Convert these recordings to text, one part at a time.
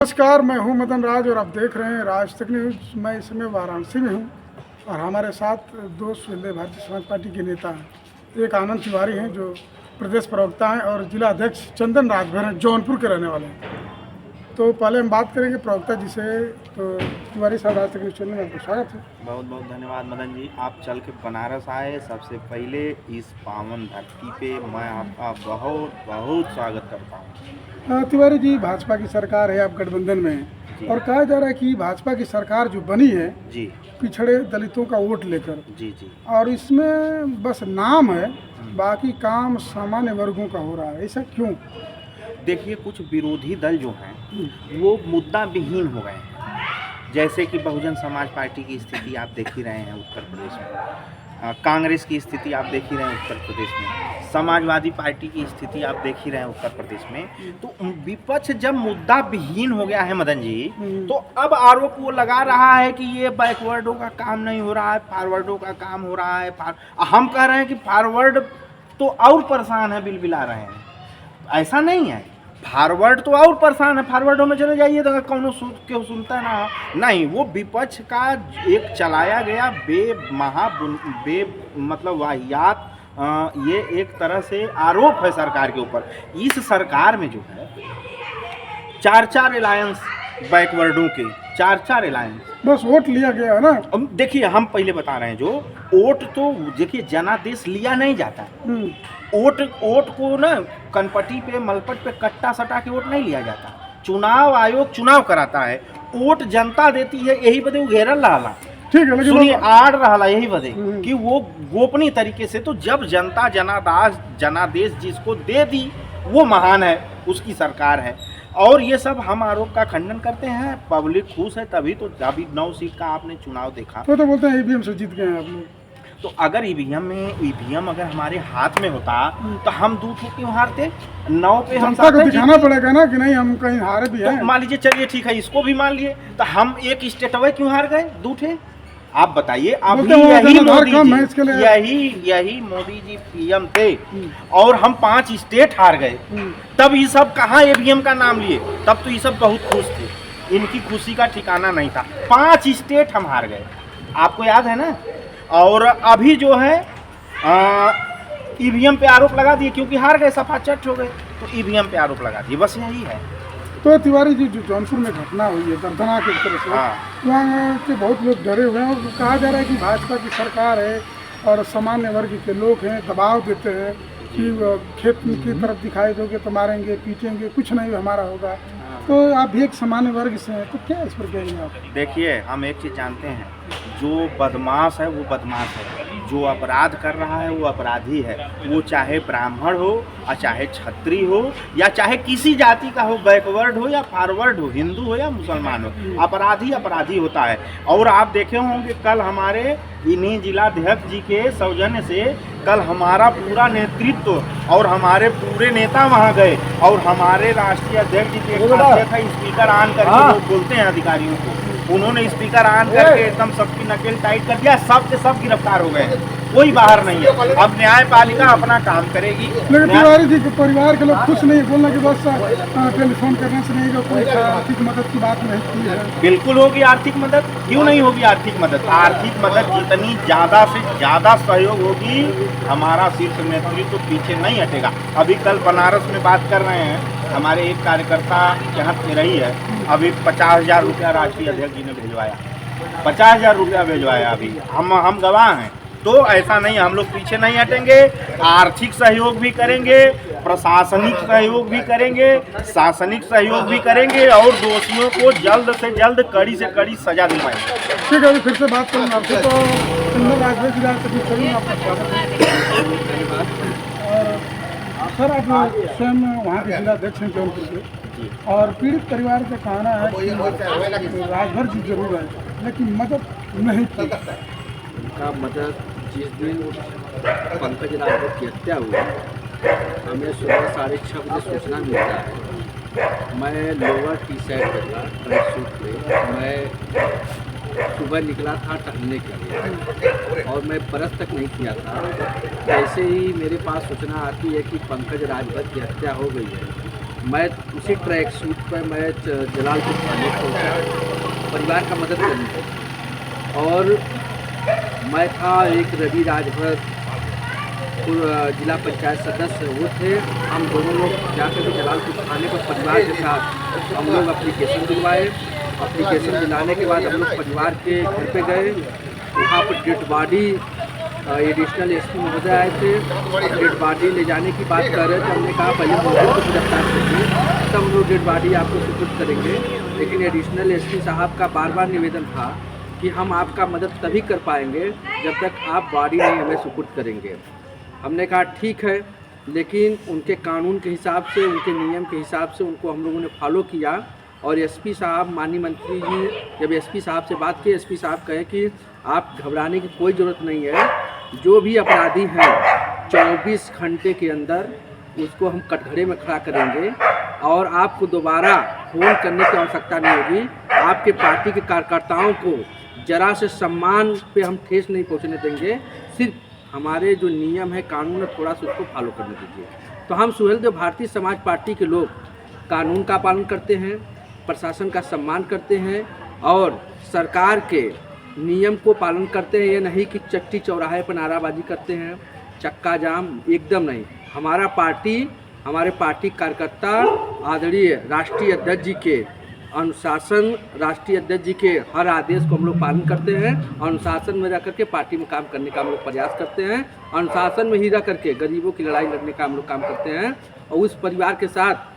नमस्कार, मैं हूं मदन राज और आप देख रहे हैं राज तक न्यूज। मैं इस समय वाराणसी में हूं और हमारे साथ दो सुहेलदेव भारतीय समाज पार्टी के नेता हैं। एक आनंद तिवारी हैं जो प्रदेश प्रवक्ता हैं और जिला अध्यक्ष चंदन राजभर हैं, जौनपुर के रहने वाले हैं। तो पहले हम बात करेंगे प्रवक्ता जी से। तो तिवारी साहब, राज तक न्यूज चैनल में आपका स्वागत है। बहुत बहुत धन्यवाद मदन जी, आप चल के बनारस आए। सबसे पहले इस पावन धरती पे मैं आपका बहुत बहुत स्वागत करता हूँ। तिवारी जी, भाजपा की सरकार है, आप गठबंधन में हैं और कहा जा रहा है कि भाजपा की सरकार जो बनी है जी, पिछड़े दलितों का वोट लेकर, जी जी, और इसमें बस नाम है, बाकी काम सामान्य वर्गों का हो रहा है। ऐसा क्यों? देखिए, कुछ विरोधी दल जो हैं वो मुद्दा विहीन हो गए हैं। जैसे कि बहुजन समाज पार्टी की स्थिति आप देख ही रहे हैं उत्तर प्रदेश में, कांग्रेस की स्थिति आप देख ही रहे हैं उत्तर प्रदेश में, समाजवादी पार्टी की स्थिति आप देख ही रहे हैं उत्तर प्रदेश में। तो विपक्ष जब मुद्दा विहीन हो गया है मदन जी, तो अब आरोप वो लगा रहा है कि ये बैकवर्डों का काम नहीं हो रहा है, फॉरवर्डों का काम हो रहा है। हम कह रहे हैं कि फॉरवर्ड तो और परेशान है, बिलबिला रहे हैं। ऐसा नहीं है, फॉरवर्ड तो और परेशान है। फॉरवर्डों में चले जाइए तो कौन क्यों सुनता है ना। नहीं, वो विपक्ष का एक चलाया गया मतलब वाहियात, ये एक तरह से आरोप है सरकार के ऊपर। इस सरकार में जो है चार अलायंस बैकवर्डों के, चार अलायंस, बस वोट लिया गया है ना। अब देखिए, हम पहले बता रहे हैं, जो वोट तो देखिए जनादेश लिया नहीं जाता है। वोट को ना कनपटी पे, मलपट पे कट्टा सटा के वोट नहीं लिया जाता। चुनाव आयोग चुनाव कराता है, वोट जनता देती है। यही बदे वो घेरल रहा, ठीक है, लेकिन सुनिए, आड़ रहा यही बदे कि वो गोपनीय तरीके से, तो जब जनता जनादेश जिसको दे दी वो महान है, उसकी सरकार है। और ये सब हम आरोप का खंडन करते हैं। पब्लिक खुश है, तभी तो अभी 9 सीट का आपने चुनाव देखा। तो बोलते हैं ईवीएम से जीत गए हैं आप लोग। तो अगर ईवीएम अगर हमारे हाथ में होता तो हम 2 ठो क्यों हारते? 9 पे हम जनता को दिखाना पड़ेगा ना कि नहीं, हम कहीं हारे भी हैं। तो मान लीजिए, चलिए ठीक है, इसको भी मान लिए, तो हम एक स्टेटवे क्यों हार गए 2 ठे? आप बताइए। अभी यही मोदी जी पीएम थे और हम 5 स्टेट हार गए, तब ये सब कहाँ ईवीएम का नाम लिए? तब तो ये सब बहुत खुश थे, इनकी खुशी का ठिकाना नहीं था। 5 स्टेट हम हार गए, आपको याद है ना। और अभी जो है ईवीएम पे आरोप लगा दिए, क्योंकि हार गए, सफा चट हो गए, तो ईवीएम पे आरोप लगा दिए, बस यही है। तो तिवारी जी, जो जौनपुर में घटना हुई है दर्दनाक एक तरह से, वहाँ के बहुत लोग डरे हुए हैं और कहा जा रहा है कि भाजपा की सरकार है और सामान्य वर्ग के लोग हैं, दबाव देते हैं कि खेत की तरफ दिखाई दोगे तो मारेंगे, पीटेंगे, कुछ नहीं हमारा होगा। तो आप भी एक सामान्य वर्ग से हैं, तो क्या इस पर कहेंगे आप? देखिए, हम एक चीज़ जानते हैं, जो बदमाश है वो बदमाश है, जो अपराध कर रहा है वो अपराधी है। वो चाहे ब्राह्मण हो और चाहे क्षत्रिय हो या चाहे किसी जाति का हो, बैकवर्ड हो या फॉरवर्ड हो, हिंदू हो या मुसलमान हो, अपराधी अपराधी होता है। और आप देखे होंगे, कल हमारे इन्हीं जिलाध्यक्ष जी के सौजन्य से कल हमारा पूरा नेतृत्व और हमारे पूरे नेता वहां गए और हमारे राष्ट्रीय अध्यक्ष जी के स्पीकर ऑन करके वो बोलते हैं अधिकारियों को, उन्होंने स्पीकर ऑन करके एकदम सबकी नकेल टाइट कर दिया। सब के सब गिरफ्तार हो गए, कोई बाहर नहीं है। अब न्यायपालिका अपना काम करेगी। लेकिन तिवारी जी के परिवार के लोग खुश नहीं, बोलना कि बस टेलीफोन करने से नहीं, कोई आर्थिक मदद की बात नहीं की है। बिल्कुल होगी आर्थिक मदद, क्यों नहीं होगी आर्थिक मदद? आर्थिक मदद जितनी ज़्यादा से ज़्यादा सहयोग होगी, हमारा शीर्ष नेतृत्व तो पीछे नहीं हटेगा। अभी कल बनारस में बात कर रहे हैं, हमारे एक कार्यकर्ता यहाँ से रही है, अभी 50,000 रुपया राष्ट्रीय अध्यक्ष जी ने भिजवाया, 50,000 रुपया भिजवाया। अभी हम गवाह हैं। तो ऐसा नहीं, हम लोग पीछे नहीं हटेंगे, आर्थिक सहयोग भी करेंगे, प्रशासनिक सहयोग भी करेंगे, शासनिक सहयोग भी करेंगे और दोषियों को जल्द से जल्द कड़ी से कड़ी सजा दिलवाएंगे। ठीक है, अभी फिर से बात करूँगा आपसे। तो राजभर जिला से आपका स्वागत है। और सर, आप स्वयं वहाँ के जिलाध्यक्ष हैं जौनपुर के, और पीड़ित परिवार का कहना है कि राजभर जी जरूर है लेकिन मदद नहीं की। उनका मदद जिस दिन पंकज राजभर की हत्या हुई, हमें सुबह 6:30 बजे सूचना मिलता है। मैं लोअर टी शर्ट पे था, ट्रैक सूट पे, मैं सुबह निकला था टहलने के लिए और मैं बरस तक नहीं किया था। ऐसे ही मेरे पास सूचना आती है कि पंकज राजभर की हत्या हो गई है। मैं उसी ट्रैक सूट पर मैं जलालपुर थाने पहुँचा परिवार का मदद करने, और मैं था एक रवि राजभर जिला पंचायत सदस्य वो थे। हम दोनों लोग जाकर के जलालपुर थाने पर परिवार के साथ हम लोग एप्लीकेशन दिलवाए। एप्लीकेशन दिलाने के बाद हम लोग परिवार के घर पे गए। वहाँ पर डेड बॉडी एडिशनल एसपी महोदय आए थे, डेड बॉडी ले जाने की बात कर रहे थे। हमने कहा पहले मौके को गिरफ्तार करिए, तब हम लोग डेड बॉडी आपको सुपुर्द करेंगे। लेकिन एडिशनल एसपी साहब का बार बार निवेदन था कि हम आपका मदद तभी कर पाएंगे जब तक आप बॉडी नहीं हमें सुपुर्द करेंगे। हमने कहा ठीक है, लेकिन उनके कानून के हिसाब से, उनके नियम के हिसाब से उनको हम लोगों ने फॉलो किया। और एसपी साहब, माननीय मंत्री जी, जब एसपी साहब से बात की, एसपी साहब कहे कि आप घबराने की कोई ज़रूरत नहीं है, जो भी अपराधी हैं 24 घंटे के अंदर उसको हम कटघरे में खड़ा करेंगे और आपको दोबारा फ़ोन करने की आवश्यकता नहीं होगी। आपके पार्टी के कार्यकर्ताओं को जरा से सम्मान पे हम ठेस नहीं पहुंचने देंगे, सिर्फ हमारे जो नियम है, कानून है, थोड़ा सा उसको फॉलो करने दीजिए। तो हम सुहेलदेव भारतीय समाज पार्टी के लोग कानून का पालन करते हैं, प्रशासन का सम्मान करते हैं और सरकार के नियम को पालन करते हैं। ये नहीं कि चट्टी चौराहे पर नाराबाजी करते हैं, चक्का जाम, एकदम नहीं। हमारे पार्टी कार्यकर्ता आदरणीय राष्ट्रीय अध्यक्ष जी के अनुशासन, राष्ट्रीय अध्यक्ष जी के हर आदेश को हम लोग पालन करते हैं। अनुशासन में रह करके पार्टी में काम करने का हम लोग प्रयास करते हैं। अनुशासन में ही रह करके गरीबों की लड़ाई लड़ने का हम लोग काम करते हैं। और उस परिवार के साथ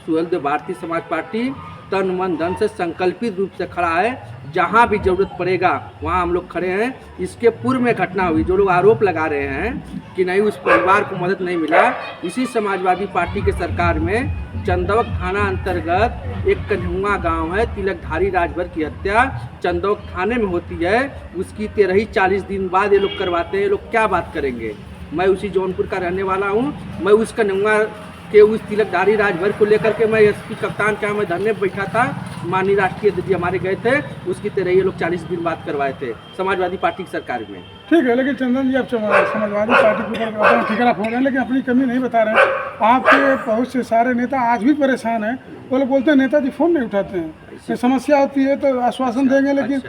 सुहेलदेव भारतीय समाज पार्टी तन मन धन से संकल्पित रूप से खड़ा है। जहां भी जरूरत पड़ेगा वहां हम लोग खड़े हैं। इसके पूर्व में घटना हुई, जो लोग आरोप लगा रहे हैं कि नहीं उस परिवार को मदद नहीं मिला, इसी समाजवादी पार्टी के सरकार में चंदौक थाना अंतर्गत एक कन्हुआ गांव है, तिलकधारी राजभर की हत्या चंदौक थाने में होती है। उसकी 40 दिन बाद ये लोग करवाते हैं। ये लोग क्या बात करेंगे? मैं उसी जौनपुर का रहने वाला हूँ। मैं उस कन्हुआ के उस तिलकधारी राजभर को लेकर के मैं एसपी कप्तान क्या मैं धरने पर बैठा था। माननीय राष्ट्रीय अध्यक्ष जी हमारे गए थे, उसकी तरह ये लोग 40 दिन बाद करवाए थे समाजवादी पार्टी की सरकार में। ठीक है, लेकिन चंदन जी, आप समाजवादी पार्टी के ऊपर ठिकाना फोड़ रहे हैं, लेकिन अपनी कमी नहीं बता रहे हैं। आपके बहुत से सारे नेता आज भी परेशान हैं। वो लोग बोलते हैं नेताजी फ़ोन नहीं उठाते हैं, समस्या होती है तो आश्वासन देंगे, लेकिन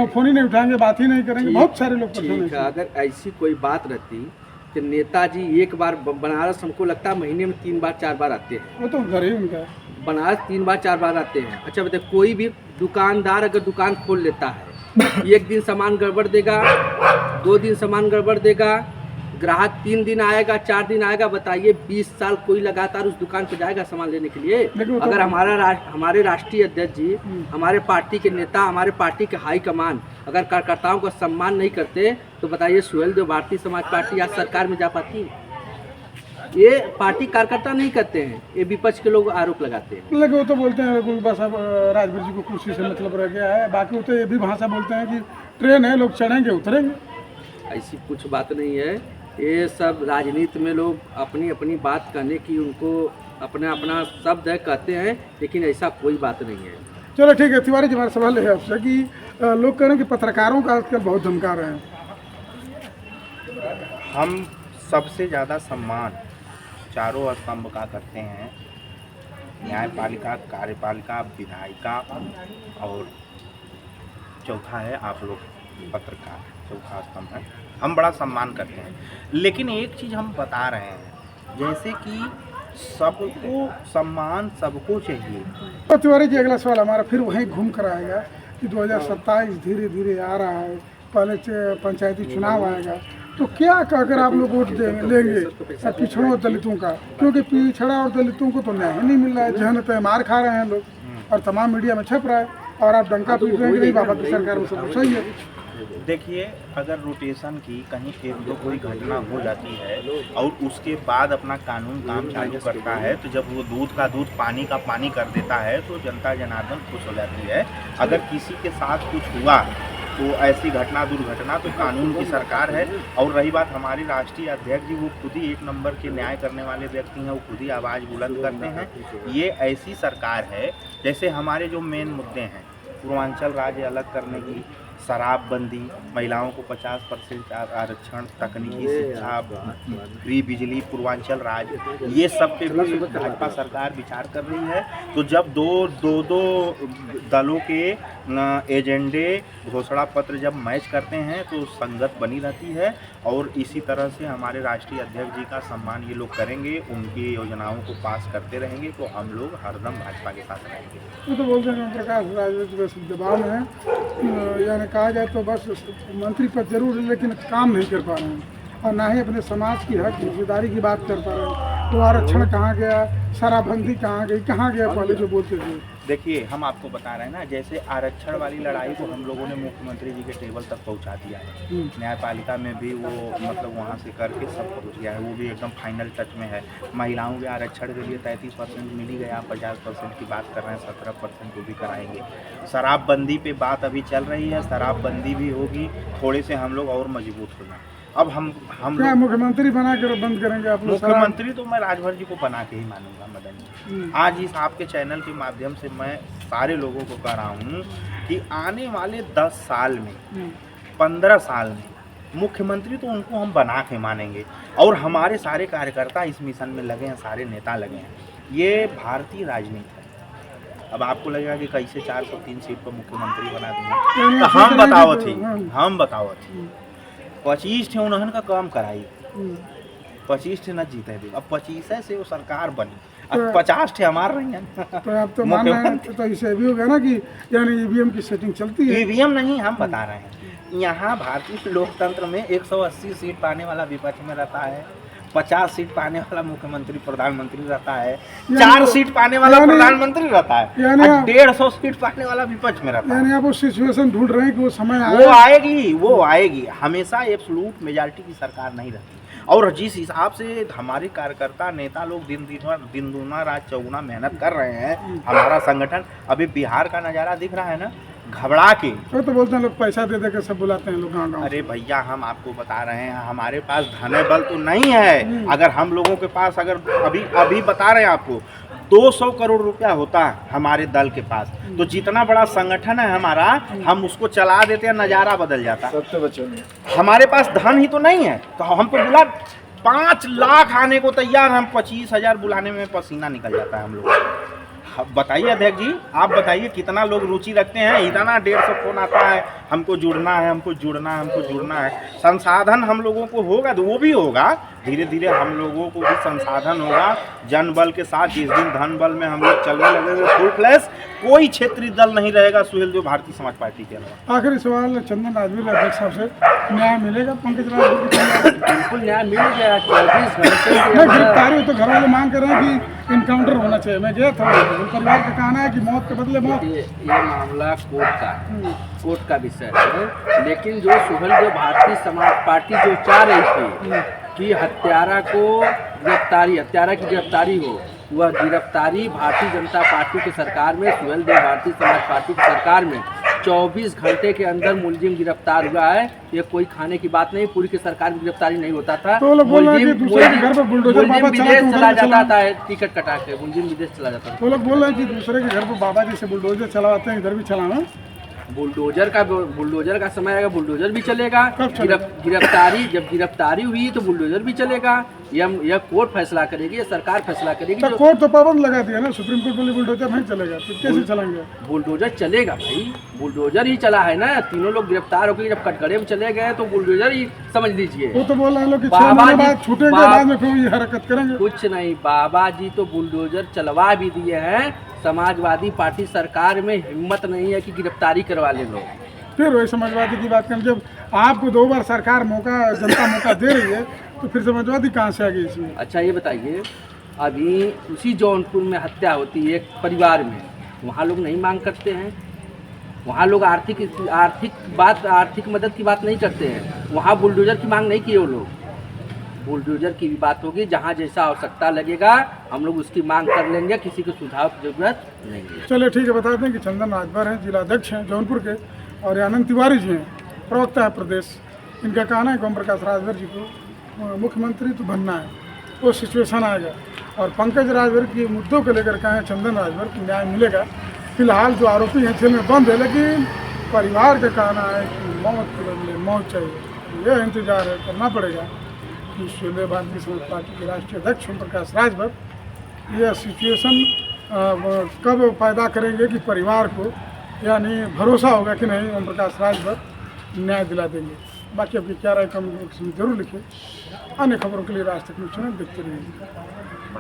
फ़ोन ही नहीं उठाएंगे, बात ही नहीं करेंगे। बहुत सारे लोग परेशान हैं। अगर ऐसी कोई बात रहती कि नेताजी एक बार बनारस, हमको लगता है महीने में 3 बार 4 बार आते हैं। वो तो घर ही उनका है। बनारस 3 बार 4 बार आते हैं। अच्छा बताइए, कोई भी दुकानदार अगर दुकान खोल लेता है, एक दिन सामान गड़बड़ देगा, 2 दिन सामान गड़बड़ देगा, ग्राहक 3 दिन आएगा, 4 दिन आएगा, बताइए 20 साल कोई लगातार उस दुकान पर जाएगा सामान लेने के लिए? अगर हमारे राष्ट्रीय अध्यक्ष जी, हमारे पार्टी के नेता, हमारे पार्टी के हाई कमान अगर कार्यकर्ताओं का सम्मान नहीं करते, तो बताइए सुहेलदेव भारतीय समाज पार्टी आज सरकार में जा पाती? ये पार्टी कार्यकर्ता नहीं करते हैं, ये विपक्ष के लोग आरोप लगाते हैं। लेकिन वो तो बोलते हैं बस अब राजभर जी को कुर्सी से मतलब रह गया है। बाकी वो तो ये भी भाषा बोलते हैं कि ट्रेन है, लोग चढ़ेंगे उतरेंगे। ऐसी कुछ बात नहीं है। ये सब राजनीति में लोग अपनी अपनी बात कहने की, उनको अपना अपना शब्द है कहते हैं, लेकिन ऐसा कोई बात नहीं है। चलो ठीक है। तिवारी जी, हमारा सवाल है आपसे कि लोग कह रहे हैं कि पत्रकारों का आजकल बहुत धमका रहे हैं। हम सबसे ज़्यादा सम्मान चारों स्तंभ का करते हैं, न्यायपालिका, कार्यपालिका, विधायिका और चौथा है आप लोग पत्रकार, चौथा स्तंभ है। हम बड़ा सम्मान करते हैं, लेकिन एक चीज़ हम बता रहे हैं, जैसे कि सबको सम्मान सबको चाहिए। तो तिवारी जी, अगला सवाल हमारा फिर वहीं घूम कर आएगा कि 2027 धीरे धीरे आ रहा है, पहले पंचायती चुनाव आएगा, तो क्या अगर आप लोग वोट लेंगे पिछड़ों और दलितों का? क्योंकि पिछड़ा और दलितों को तो न्याय नहीं मिल रहा है, जहन पे मार खा रहे हैं लोग और तमाम मीडिया में छप रहा है, और आप डंका पीट रहे हैं कि नहीं बाबा की सरकार में सब सही है। देखिए, अगर रोटेशन की कहीं एक दो कोई घटना हो जाती है और उसके बाद अपना कानून काम चालू करता है, तो जब वो दूध का दूध पानी का पानी कर देता है तो जनता जनार्दन खुश हो जाती है। अगर किसी के साथ कुछ हुआ तो ऐसी घटना दुर्घटना तो कानून की सरकार है। और रही बात हमारे राष्ट्रीय अध्यक्ष जी, वो खुद ही 1 नंबर के न्याय करने वाले व्यक्ति हैं, वो खुद ही आवाज़ बुलंद करते हैं। ये ऐसी सरकार है, जैसे हमारे जो मेन मुद्दे हैं, पूर्वांचल राज्य अलग करने की, शराबबंदी, महिलाओं को 50% आरक्षण, तकनीकी शिक्षा, फ्री बिजली, पूर्वांचल राज्य, ये सब पे भी भाजपा सरकार विचार कर रही है। तो जब दो दलों के एजेंडे, घोषणा पत्र जब मैच करते हैं तो संगत बनी रहती है, और इसी तरह से हमारे राष्ट्रीय अध्यक्ष जी का सम्मान ये लोग करेंगे, उनकी योजनाओं को पास करते रहेंगे, तो हम लोग हरदम भाजपा के साथ रहेंगे। वो तो बोलते हैं प्रकाश राज बस दबाव है, यानी कहा जाए तो बस मंत्री पद जरूर है लेकिन काम नहीं कर पा रहे हैं, और ना ही अपने समाज की हक हिस्सेदारी की बात कर पा रहे हैं। तो आरक्षण कहाँ गया, शराबबंदी कहाँ गई, कहाँ गया पहले जो बोलते थे? देखिए, हम आपको बता रहे हैं ना, जैसे आरक्षण वाली लड़ाई को हम लोगों ने मुख्यमंत्री जी के टेबल तक पहुंचा दिया है। न्यायपालिका में भी वो मतलब वहां से करके सब पहुंच गया है, वो भी एकदम फाइनल टच में है। महिलाओं के आरक्षण के लिए 33% मिल ही गया, 50% की बात कर रहे हैं, 17% को भी कराएंगे। शराबबंदी पे बात अभी चल रही है, शराबबंदी भी होगी, थोड़े से हम लोग और मजबूत हो जाए। अब हम क्या मुख्यमंत्री बना कर बंद करेंगे आप लोग? मुख्यमंत्री तो मैं राजभर जी को बना के ही मानूंगा मदन जी। आज इस आपके चैनल के माध्यम से मैं सारे लोगों को कह रहा हूँ कि आने वाले 10 साल में, 15 साल में मुख्यमंत्री तो उनको हम बना के मानेंगे, और हमारे सारे कार्यकर्ता इस मिशन में लगे हैं, सारे नेता लगे हैं। ये भारतीय राजनीति है। अब आपको लगेगा कि कैसे 403 सीट पर मुख्यमंत्री बना देंगे, तो हम बताओ थी 25 थे उन्होंने का काम कराई, 25 थे न जीते थे, अब 25 से वो सरकार बनी, अब 50 थे हमार रही हैं। तो आप तो मान रहे हैं, तो इसे भी हो गया ना कि यानी ईवीएम की सेटिंग चलती है? ईवीएम नहीं, हम बता रहे हैं यहाँ भारतीय लोकतंत्र में 180 सीट पाने वाला विपक्ष में रहता है, 50 सीट पाने वाला मुख्यमंत्री प्रधानमंत्री रहता है, 4 सीट पाने वाला प्रधानमंत्री रहता है, 150 सीट पाने वाला विपक्ष में रहता है। यानी आप वो सिचुएशन ढूंढ रहे हैं कि वो समय वो आएगी। हमेशा एब्सोल्यूट मेजॉरिटी की सरकार नहीं रहती, और जिस हिसाब से हमारे कार्यकर्ता नेता लोग दिन दूना रात चौगुना मेहनत कर रहे हैं, हमारा संगठन, अभी बिहार का नज़ारा दिख रहा है ना, घबरा के तो बोलते हैं लोग पैसा दे के सब बुलाते हैं लोग गाँव। अरे भैया, हम आपको बता रहे हैं, हमारे पास धन बल तो नहीं है। अगर हम लोगों के पास, अगर अभी बता रहे हैं आपको, 200 करोड़ रुपया होता है हमारे दल के पास, तो जितना बड़ा संगठन है हमारा, हम उसको चला देते हैं, नज़ारा बदल जाता। हमारे पास धन ही तो नहीं है, तो हमको बुला 5 लाख आने को तैयार, हम 25,000 बुलाने में पसीना निकल जाता है हम लोग। बताइए अध्यक्ष जी, आप बताइए कितना लोग रुचि रखते हैं? इतना 150 फोन आता है, हमको जुड़ना है, हमको जुड़ना है। संसाधन हम लोगों को होगा तो वो भी होगा, धीरे धीरे हम लोगों को भी संसाधन होगा, जन बल के साथ। जिस दिन धन बल में हम लोग चलने लगेंगे फुल फ्लैश, कोई क्षेत्रीय दल नहीं रहेगा सुहेल जो भारतीय समाज पार्टी के अलावा। आखिरी सवाल चंदन राजवीर अध्यक्ष साहब से, न्याय मिलेगा पंकज राजवीर? बिल्कुल न्याय मिल गया। 24 घंटे गिरफ्तारी तो घर वाले मांग कर रहे हैं कि इनकाउंटर होना चाहिए। मैं गया था, परिवार का कहना है कि मौत के बदले मौत। ये मामला कोर्ट का विषय है, लेकिन जो भारतीय समाज पार्टी जो चाह रही थी कि हत्यारा की गिरफ्तारी हो, वह गिरफ्तारी भारतीय जनता पार्टी की सरकार में, सुहेल देव भारतीय समाज पार्टी की सरकार में 24 घंटे के अंदर मुलजिम गिरफ्तार हुआ है। ये कोई खाने की बात नहीं, पूरी की सरकार की गिरफ्तारी नहीं होता था। तो मुलजिम विदेश चला जाता था, टिकट कटा के मुलजिम विदेश चला जाता था। तो लोग बोल रहे हैं कि दूसरे के घर पर बाबा जी से बुलडोजर चलाते हैं, इधर भी चलाना। बुलडोजर का समय आएगा, बुलडोजर भी चलेगा। जब गिरफ्तारी हुई तो बुलडोजर भी चलेगा। यह कोर्ट फैसला करेगी, यह सरकार फैसला करेगी। तो कोर्ट तो पाबंद लगा दिया ना, सुप्रीम कोर्ट बोले बुलडोजर नहीं चलेगा, तो कैसे चलेंगे? बुलडोजर चलेगा भाई, बुलडोजर ही चला है ना। तीनों लोग गिरफ्तार होकर जब कटघरे में चले गए तो बुलडोजर ही समझ लीजिए। वो तो बोल रहे हैं लोग कि 6 महीने बाद छूटेंगे, बाद में फिर ये हरकत करेंगे। कुछ नहीं, बाबा जी तो बुलडोजर चलवा भी दिए हैं। समाजवादी पार्टी सरकार में हिम्मत नहीं है कि गिरफ्तारी करवा ले लोग। फिर वही समाजवादी की बात करें, जब आपको 2 बार सरकार जनता मौका दे रही है, तो फिर समाजवादी कहाँ से आ गई इसमें? अच्छा ये बताइए, अभी उसी जौनपुर में हत्या होती है एक परिवार में, वहाँ लोग नहीं मांग करते हैं? वहाँ लोग आर्थिक मदद की बात नहीं करते हैं। वहाँ बुलडोजर की मांग नहीं की वो लोग। बुलडोजर की भी बात होगी, जहाँ जैसा आवश्यकता लगेगा हम लोग उसकी मांग कर लेंगे, किसी को सुझाव की जरूरत नहीं है। चलिए ठीक है, बता दें कि चंदन राजभर हैं, जिलाध्यक्ष हैं जौनपुर के, और आनंद तिवारी जी हैं, प्रवक्ता है प्रदेश। इनका कहना है कि ओम प्रकाश राजभर जी को मुख्यमंत्री तो बनना है, वो सिचुएशन आएगा। और पंकज राजभर के मुद्दों को लेकर कहें चंदन राजभर को न्याय मिलेगा। फिलहाल जो आरोपी हैं जेल में बंद है, लेकिन परिवार का कहना है कि मौत के बदले मौत चाहिए। यह इंतजार है, करना पड़ेगा कि सुहेलदेव भारतीय समाज पार्टी के राष्ट्रीय अध्यक्ष ओम प्रकाश राजभर यह सिचुएशन कब पैदा करेंगे कि परिवार को यानी भरोसा होगा कि नहीं ओम प्रकाश राजभर न्याय दिला देंगे। बाकी आपकी क्या राय कमेंट बॉक्स में जरूर लिखें। अन्य खबरों के लिए राज तक न्यूज़ चैनल देखते रहिए।